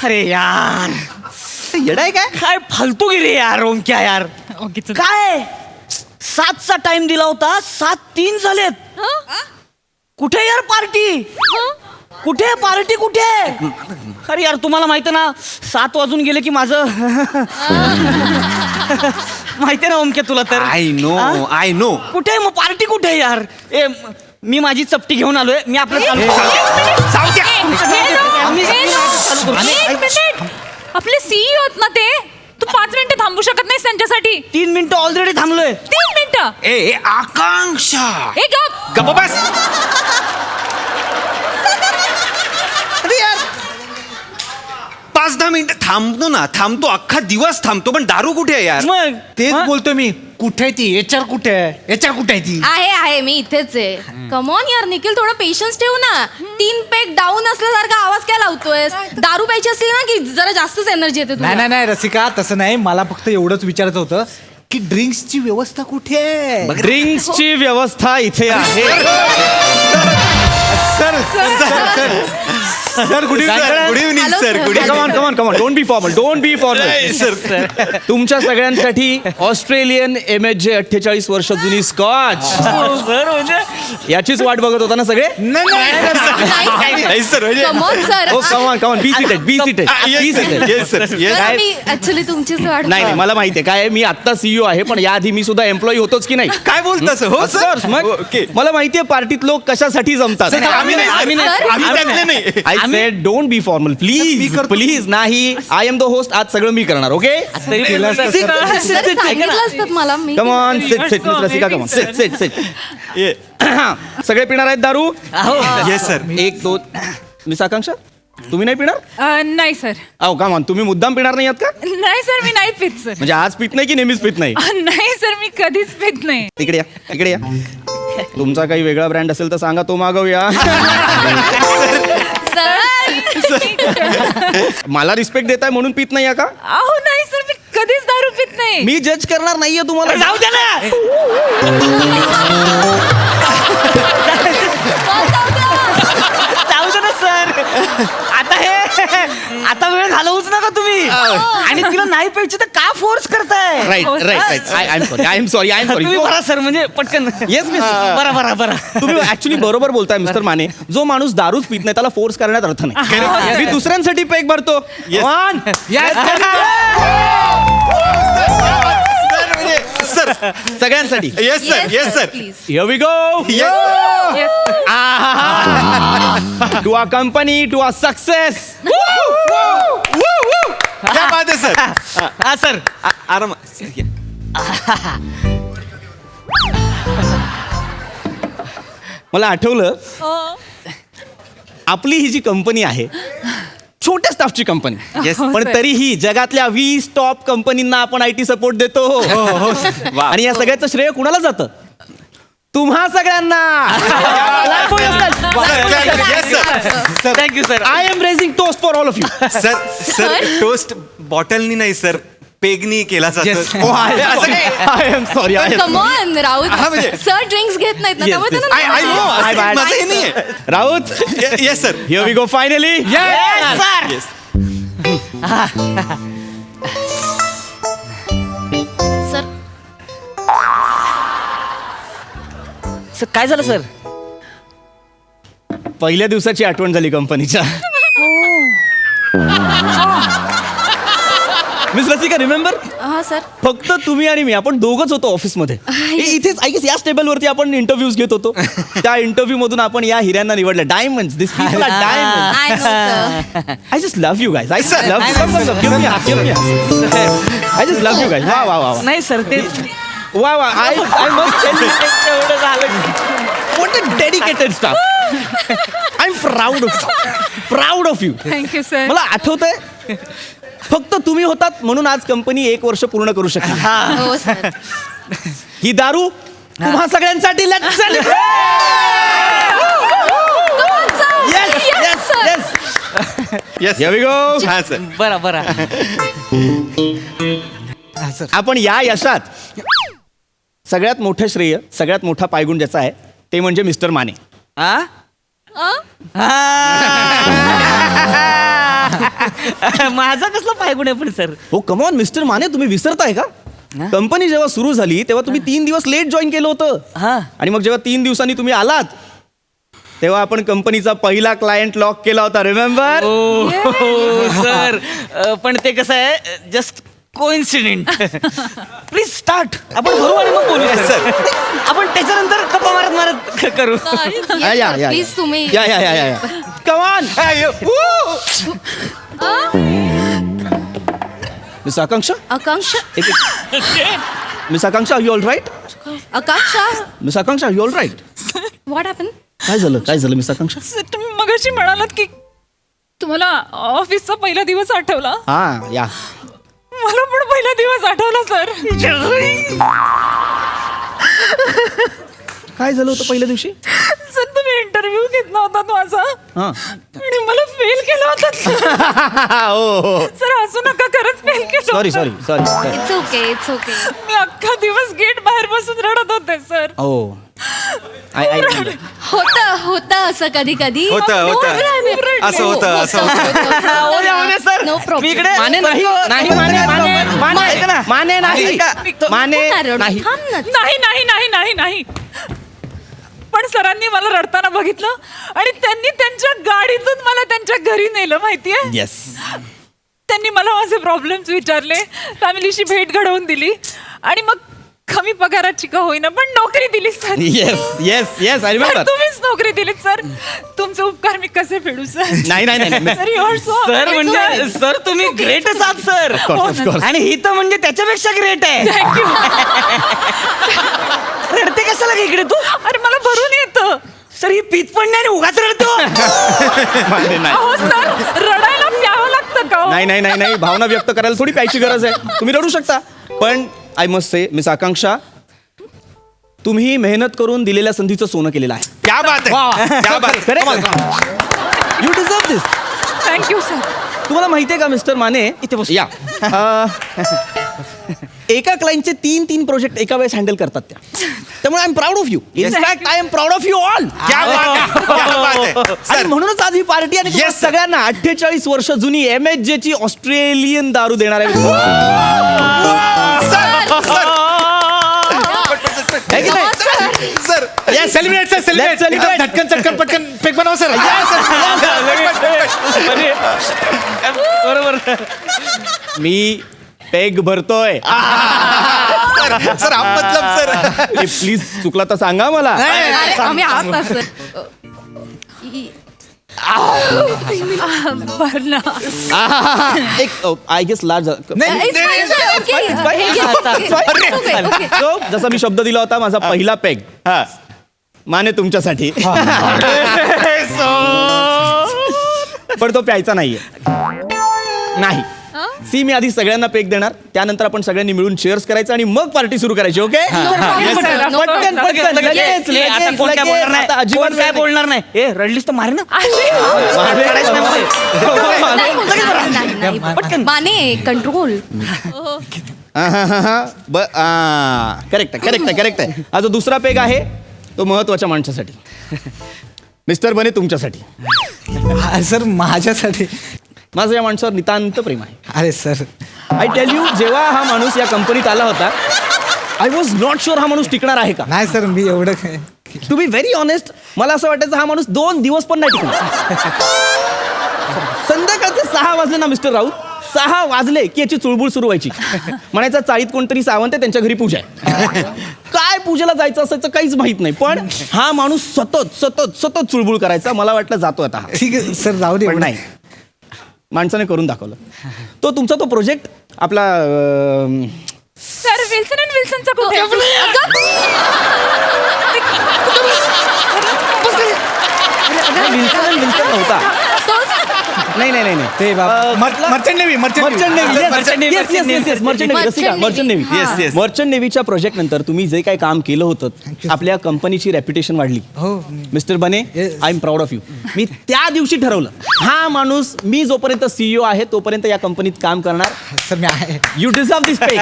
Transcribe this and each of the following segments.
अरे यार येडाय काय फालतूगिरी यार ओमक्या यार. काय 7चा टाइम दिला होता, 7:03 झालेत. कुठे यार पार्टी? कुठे पार्टी कुठे? अरे यार तुम्हाला माहिती ना 7 वाजून गेले की माझं माहिती ना ओमक्या तुला तर. आय नो कुठे मग पार्टी कुठे यार? मी माझी चपटी घेऊन आलोय. मी आपलं आपले सीईओ आहेत ना ते. तू 5 मिनिटं थांबू शकत नाहीस त्यांच्यासाठी. 3 मिनिटं ऑलरेडी थांबलोय. 3 मिनिटं. ए आकांक्षा ए गप. गप्प बस. अरे यार 5-10 मिनिटं थांबतो अख्खा दिवस थांबतो, पण दारू कुठे आहे यार? मग तेच बोलतो मी. कुठे आहे ती? एचआर कुठे आहे? एचआर कुठे आहे ती? आहे मी इथेच आहे. कमॉन यार निखिल, थोडं पेशन्स ठेव ना. 3 पेग डाऊन असल्यासारखा आवाज काय लावतोयस? दारू प्यायची असली ना की जरा जास्तच एनर्जी येते तुला. नाही रसिका, तसं नाही. मला फक्त एवढंच विचारायचं होतं की ड्रिंक्सची व्यवस्था कुठे आहे? ड्रिंक्सची व्यवस्था इथे आहे. Sir good evening. Hello, sir. Come on don't be formal sir. तुमच्या सगळ्यांसाठी ऑस्ट्रेलियन MHJ 48 वर्ष जुनी स्कॉच. सर म्हणजे याचीच वाट बघत होता ना सगळे? नाही सर म्हणजे कमॉन सर. हो come on be seated. Me actually तुमचीच वाट. नाही मला माहिती आहे काय. मी आता CEO आहे, पण याआधी मी सुद्धा एम्प्लॉई होतोच की नाही? काय बोलतस? हो Of सर course, मग ओके. मला माहितीये पार्टीत लोक कशासाठी जमतात. आम्ही त्यातले नाही. I said don't be formal please. नाही आय एम द होस्ट. आज सगळं मी करणार. ओके सांगितलं असतात मला. मी come on sit Rasika come on sit. सगळे पिणार आहेत दारू? Yes sir. 1 2 मिस आकांक्षा तुम्ही नाही पिणार? नाही सर. अहो कमॉन तुम्ही मुद्दाम पिणार नाही आहात का? नाही सर, मी नाही पित सर. म्हणजे आज पित नाही की नेहमीच पित नाही? नाही सर, मी कधीच पित नाही. इकडे या. तुमचा काही वेगळा ब्रँड असेल तर सांगा, तो मागवूया. मला रिस्पेक्ट देताय म्हणून पित नाही का? अहो नाही सर, मी कधीच दारू पित नाही. मी जज करणार नाहीये तुम्हाला. जाऊ द्या ना. जाऊ दे ना सर. आता वेळ घालवूच नका तुम्ही. आणि तिला नाही प्यायची तर का फोर्स करताय? राईट. I am sorry. तुम्ही बरा सर, म्हणजे पटकन. Yes miss. बरा तुम्ही ऍक्च्युली बरोबर बोलताय मिस्टर माने. जो माणूस दारूच पित नाही त्याला फोर्स करण्यात अर्थ नाही. मी दुसऱ्यांसाठी पेग भरतो. सर सगळ्यांसाठी. Yes sir. Please. Here we go. To our company, to our success. क्या बात आहे सर. हा सर. आराम. मला आठवलं आपली ही जी कंपनी आहे छोट्या स्टाफची कंपनी. पण तरीही जगातल्या 20 टॉप कंपनींना आपण IT सपोर्ट देतो. आणि या सगळ्याचं श्रेय कुणाला जातं? तुम्हा सगळ्यांना. Thank you sir. I am raising toast for all of you. Sir toast बॉटलनी नाही सर, पेगनी केला जातो. I am sorry. Come on Raut sir drinks घेत नाहीत ना, त्यामुळे त्यांना Raut. Yes sir. Here we go finally. Yes sir. Sir काय झालं सर? पहिल्या दिवसाची आठवण झाली कंपनीच्या. Miss Rasika remember? हा सर. फक्त तुम्ही आणि मी, आपण दोघच होतो ऑफिसमध्ये. इथेच आय गेस याच टेबलवरती आपण इंटरव्ह्यूज घेत होतो. त्या इंटरव्ह्यू मधून आपण या हिऱ्यांना निवडलं. Diamonds. This people are diamonds. I just love you guys. I just love you guys. वा नाही सर ते वा आय मस्ट टेल यू एवढं झालं. What a dedicated staff. I am proud of you. Thank you sir. मला आठवतंय फक्त तुम्ही होतात म्हणून आज कंपनी 1 वर्ष पूर्ण करू शकली. हो सर. ही दारू तुम्हा सगळ्यांसाठी. Let's celebrate. Yes. Here we go. हा सर. बरा. आपण या यशात सगळ्यात मोठं श्रेय, सगळ्यात मोठा पायगुण ज्याचा आहे ते म्हणजे मिस्टर माने. माझा कसला पायगुण आहे पण सर हो कमॉन मिस्टर माने तुम्ही विसरताय का कंपनी जेव्हा सुरू झाली तेव्हा तुम्ही 3 दिवस लेट जॉईन केलं होतं आणि मग जेव्हा 3 दिवसांनी तुम्ही आलात तेव्हा आपण कंपनीचा पहिला क्लायंट लॉक केला होता रिमेंबर सर पण ते कसं आहे जस्ट कोइन्सिडेंट प्लीज स्टार्ट आपण भरू आणि मग बोलूया सर आपण त्याच्यानंतर गप्पा मारत मारत करू प्लीज तुम्ही या come on miss Akanksha Akanksha miss Akanksha you all right Akanksha miss Akanksha you all right what happen काय झालं मिस आकांक्षा सर तुम्ही मगाशी म्हणालात की तुम्हाला ऑफिसचा पहिला दिवस आठवला हा या मला पण पहिला दिवस आठवला सर काय झालं होतं पहिल्या दिवशी सर तुम्ही इंटरव्ह्यू घेतला होता माझा हा आणि मला फेल केला होता हो सर हसू नका खरंच फेल केलं सॉरी होतं. सॉरी इट्स ओके मी अख्खा दिवस गेट बाहेर बसून रडत होते सर हो होतं असं कधी कधी होतं. असं होतं. सर नो मी इकडे प्रॉब्लेम माने नाही माने नाही नाही नाही पण सरांनी मला रडताना बघितलं आणि त्यांनी त्यांच्या गाडीतून मला त्यांच्या घरी नेलं माहितीये येस त्यांनी मला माझे प्रॉब्लेम्स विचारले फॅमिलीशी भेट घडवून दिली आणि मग कमी पगाराची का होईना पण नोकरी दिली sir yes I sir, remember तुम्हीच नोकरी दिलीत सर तुमचे उपकार मी कसे फेडू सर नाही सर युअर सो सर म्हणजे सर तुम्ही ग्रेटच आहात सर आणि ही तर म्हणजे त्याच्यापेक्षा ग्रेट आहे थँक्यू रडते कशाला ग इकडे तू अरे मला भरून येतं सर ही पीत पण नाही आणि उगाच रडतो अहो सर रडायला प्यावं लागतं का हो? नाही भावना व्यक्त करायला थोडी प्यायची गरज आहे तुम्ही रडू शकता पण आय मस्ट से मिस आकांक्षा तुम्ही मेहनत करून दिलेल्या संधीचं सोनं केलेलं आहे क्या बात है क्या बात है you deserve this thank you sir तुम्हाला माहितीये का मिस्टर माने इथे बस या एका क्लायंटचे 3 प्रोजेक्ट एका वेळेस हँडल करतात त्या त्यामुळे I am proud of you in fact I am proud of you all क्या बात है क्या बात है आणि म्हणूनच आज ही पार्टी आणि तुम्हा सगळ्यांना 48 वर्ष जुनी MHJ ची ऑस्ट्रेलियन दारू देणार आहे है की नाही? Sir Yes, celebrate, sir, celebrate. Let's celebrate. झटकन चटकन पटकन पेक बनव सर बरोबर मी पेग भरतोय सर आप मतलब सर प्लीज चुकला तर सांगा मला आम्ही आहात ना सर भरला एक आय गेस लार्ज जसा मी शब्द दिला होता माझा पहिला पेग माने तुमच्यासाठी पण तो प्यायचा नाहीये नाही सी मी आधी सगळ्यांना पेग देणार त्यानंतर आपण सगळ्यांनी मिळून चेअर्स करायचं आणि मग पार्टी सुरू करायची ओके अजिबात काय बोलणार नाही ए रडलीस तर मारे ना माने कंट्रोल करेक्ट आहे हा जो दुसरा पेग आहे तो महत्वाच्या माणसासाठी मिस्टर बने तुमच्यासाठी सर माझ्यासाठी माझं या माणसावर नितांत प्रेम आहे अरे सर आय टेल यू जेव्हा हा माणूस या कंपनीत आला होता आय वॉज नॉट शुअर हा माणूस टिकणार आहे का नाही सर मी एवढं काय टू बी व्हेरी ऑनेस्ट मला असं वाटायचं हा माणूस 2 दिवस पण नाही टिकणार संध्याकाळचे 6 वाजले ना मिस्टर राऊत 6 वाजले की याची चुळबुळ सुरू व्हायची म्हणायचं चाळीत कोणतरी सावंत आहे त्यांच्या घरी पूजा आहे काय पूजेला जायचं असायचं काहीच माहित नाही पण हा माणूस सतत चुळबुळ करायचा मला वाटलं जातो आता ठीक आहे सर जाऊ दे पण नाही माणसाने करून दाखवलं तो तुमचा तो प्रोजेक्ट आपला सर विल्सन अँड विल्सनचा कुठे विल्सन नव्हता नाही ते मर्चंट नेव्ही मर्चंट नेव्हीच्या प्रोजेक्ट नंतर तुम्ही जे काही काम केलं होतं आपल्या कंपनीची रेप्युटेशन वाढली हो mister Bane I am proud of you मी त्या दिवशी ठरवलं हा माणूस मी जोपर्यंत CEO आहे तोपर्यंत या कंपनीत काम करणार सर मी आहे you deserve this peg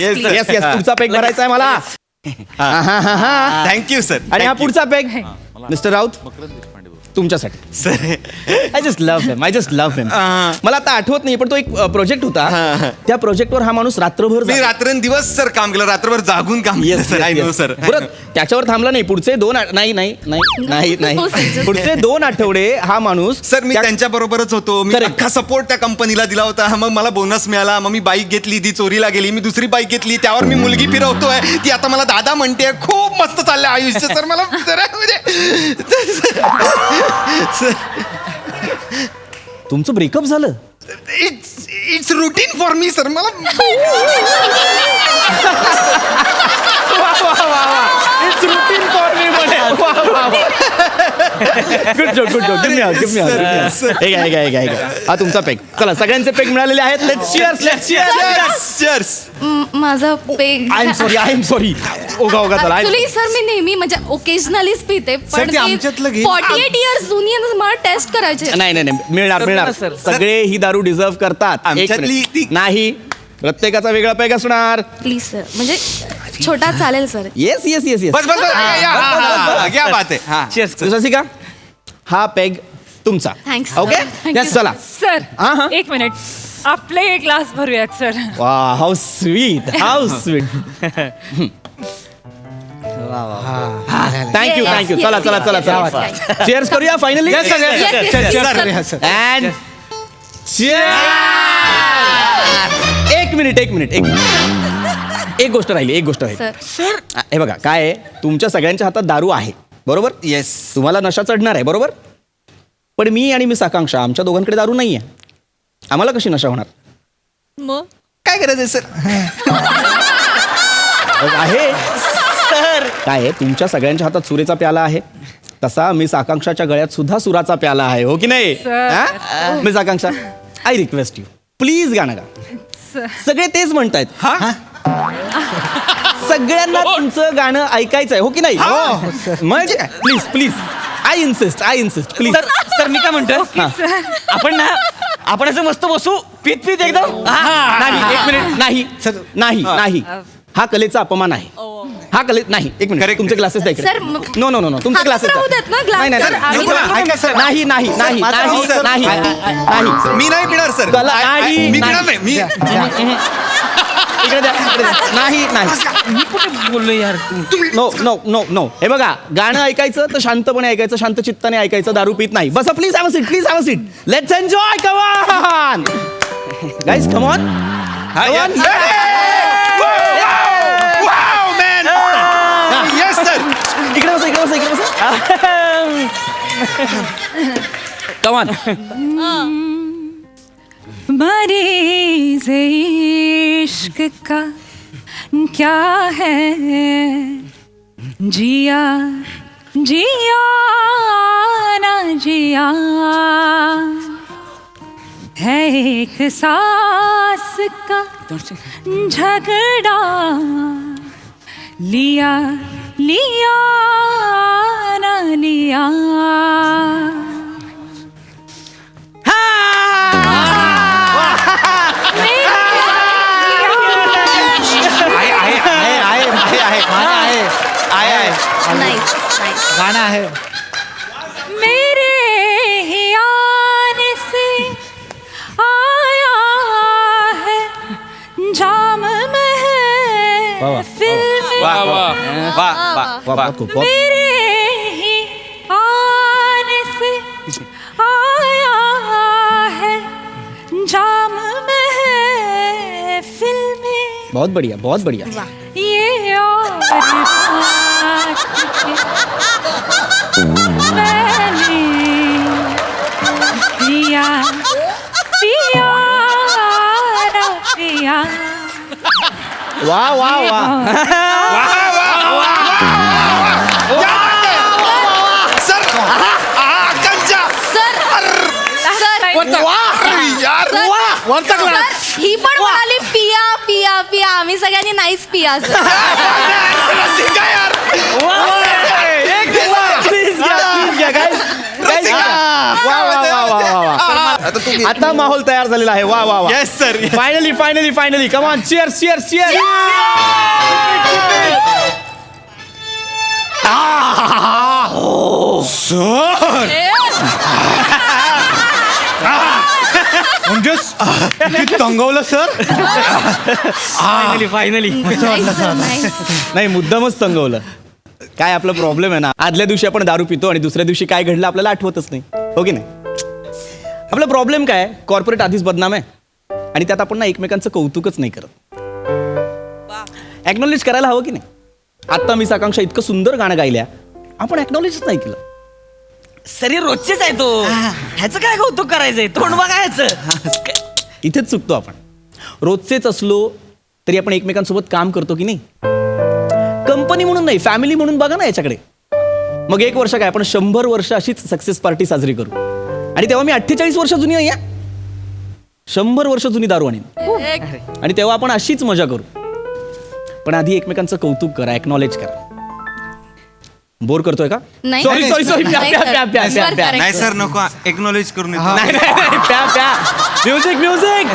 yes पुढचा पेग भरायचा आहे मला थँक्यू सर आणि हा पुढचा पेग मिस्टर राऊत तुमच्यासाठी सर आय जस्ट लव्ह हिम मला आता आठवत नाही पण तो एक प्रोजेक्ट होता त्या प्रोजेक्टवर हा माणूस रात्रभर मी रात्रंदिवस सर काम केलं, रात्रभर जागून काम केलं सर. I know sir. बरं त्याच्यावर थांबला नाही पुढचे नाही पुढचे 2 आठवडे हा माणूस सर मी त्यांच्या बरोबरच होतो. मी Correct. अख्खा सपोर्ट त्या कंपनीला दिला होता. मग मला बोनस मिळाला. मग मी बाईक घेतली, ती चोरीला गेली. मी दुसरी बाईक घेतली, त्यावर मी मुलगी फिरवतोय. ती आता मला दादा म्हणते. खूप मस्त चाललंय आयुष्य सर. मला जरा सर तुमचं ब्रेकअप झालं it's routine for me sir. मला it's routine for me good joke हा तुमचा पेग. चला सगळ्यांचे पेग मिळालेले आहेत. Let's cheers. माझा पेग आय एम सॉरी ओगा चला ऍक्च्युली सर मी नेहमी म्हणजे ओकेजनलीच पिते पण ते आमच्यातलं घे. 48 इयर्स जुनी आहे ना, मला टेस्ट करायचे. नाही मिळणार सगळे ही दारू डिझर्व करतात. एक आमच्यातली मिनिट. ती- नाही प्रत्येकाचा वेगळा पेग असणार. प्लीज सर म्हणजे छोटा चालेल सर. येस बस क्या बात आहे. हा. शशिका हा पेग तुमचा. Thanks. Okay Thank you. चला सर हा. एक मिनिट आपले एक ग्लास भरूयात सर. वा how sweet thank you Yes, thank you yes, चला yes, yes. चेअर्स करूया finally Yes, yes, sir. And एक मिनिट एक गोष्ट राहिली सर हे बघा काय आहे तुमच्या सगळ्यांच्या हातात दारू आहे बरोबर. येस तुम्हाला नशा चढणार आहे बरोबर. पण मी आणि मिस आकांक्षा आमच्या दोघांकडे दारू नाहीये. आम्हाला कशी नशा होणार. मग काय करायचं सर. आहे सर काय आहे तुमच्या सगळ्यांच्या हातात सुरेचा प्याला आहे तसा मिस आकांक्षाच्या गळ्यात सुद्धा सुराचा प्याला आहे हो की नाही. Sir. Miss Akanksha I request you please गाणं गा. सगळे तेच म्हणतायत सगळ्यांना तुमचं गाणं ऐकायचं आहे हो की नाही. म्हणजे please I insist please. Sir मी काय म्हणतो आपण असं मस्त बसू पीत एकदम नाही एक मिनिट नाही हा कलेचा अपमान आहे. हा कले नाही एक मिनिट Correct. तुमचे क्लासेस Sir, नो तुमचे हातात क्लासेस राहू देत ना glass, sir. नाही मी नाही पिणार सर. नाही, मी नाही. पिणार नाही. मी इकडे द्या. नाही बोललो यार तू नो हे बघा गाणं ऐकायचं तर शांतपणे ऐकायचं शांत चित्ताने ऐकायचं दारू पित नाही. बसा please have a seat let's enjoy come on guys come on yes sir. इकडे बसा कम ऑन. मरीज़ इश्क का क्या है जिया ना जिया है एक सांस का झगड़ा लिया ना लिया. नाईस गाणं आहे. मेरे ही आने से आया है जाम महफिल में. मेरे ही आने से आया है जाम महफिल में. बहुत बढ़िया ये और बात मैंने पिया ना पिया. वाह सर आकांक्षा यार ही पण म्हणाली पिया पिया पिया आम्ही सगळ्यांनी नाईस पिया सर. रसिका यार. आता माहोल तयार झालेला आहे. वा yes sir. Finally come on cheers sir म्हणजे किती तंगवलं sir. Finally Nice, sir, nice. नाही मुद्दामच तंगवलं. काय आपला प्रॉब्लेम आहे ना, आदल्या दिवशी आपण दारू पितो आणि दुसऱ्या दिवशी काय घडलं आपल्याला आठवतच नाही, हो की नाही. आपला प्रॉब्लेम काय, कॉर्पोरेट आधीच बदनाम आहे आणि त्यात आपण ना एकमेकांचं कौतुकच नाही करत. ऍक्नॉलेज करायला हवं की नाही. आत्ता मिस आकांक्षा इतकं सुंदर गाणं गायल्या, आपण ऍक्नॉलेजच नाही केलं. सरी रोजचेच आहे तो, ह्याचं काय कौतुक करायचंय, तोंड बघायचं. इथेच चुकतो आपण. रोजचेच असलो तरी आपण एकमेकांसोबत काम करतो की नाही. कंपनी म्हणून नाही, फॅमिली म्हणून बघा ना याच्याकडे. मग 1 वर्ष काय, आपण 100 वर्ष अशीच सक्सेस पार्टी साजरी करू. आणि तेव्हा मी 48 वर्ष जुनी आहे, 100 वर्ष जुनी दारू आणीन आणि तेव्हा आपण अशीच मजा करू. पण आधी एकमेकांचं कौतुक करा, एक्नॉलेज करा. बोर करतोय का? नाही. सॉरी सॉरी सॉरी, प्या नाही, प्या sir. प्या प्या प्या Sir, प्या. correct. नाही सर नको एक्नॉलेज करून येतो. नाही नाही, प्या प्या. Music music.